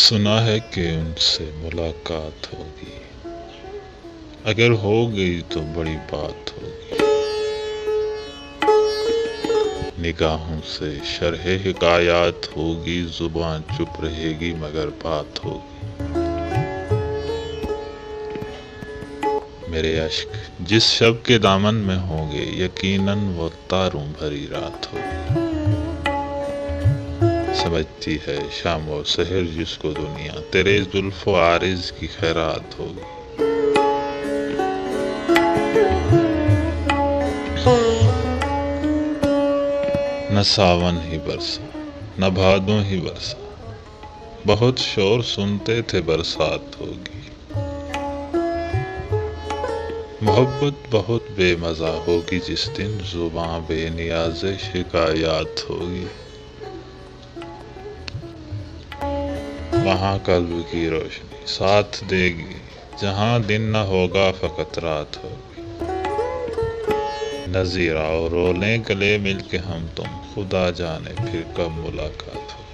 سنا ہے کہ ان سے ملاقات ہوگی، اگر ہو گئی تو بڑی بات ہوگی۔ نگاہوں سے شرح حکایات ہوگی، زباں چپ رہے گی مگر بات ہوگی۔ میرے اشک جس شب کے دامن میں ہوں گے، یقیناً وہ تاروں بھری رات ہوگی۔ سمجھتی ہے شام و سحر جس کو دنیا، تیرے زلف و عارض کی خیرات ہوگی۔ نہ ساون ہی برسا نہ بھادوں ہی برسا، بہت شور سنتے تھے برسات ہوگی۔ محبت بہت بے مزہ ہوگی جس دن، زباں بے نیاز شکایات ہوگی۔ وہاں قلب کی روشنی ساتھ دے گی، جہاں دن نہ ہوگا فقط رات ہوگی۔ نظیر آؤ رو لیں گلے مل کے ہم تم، خدا جانے پھر کب ملاقات ہوگی۔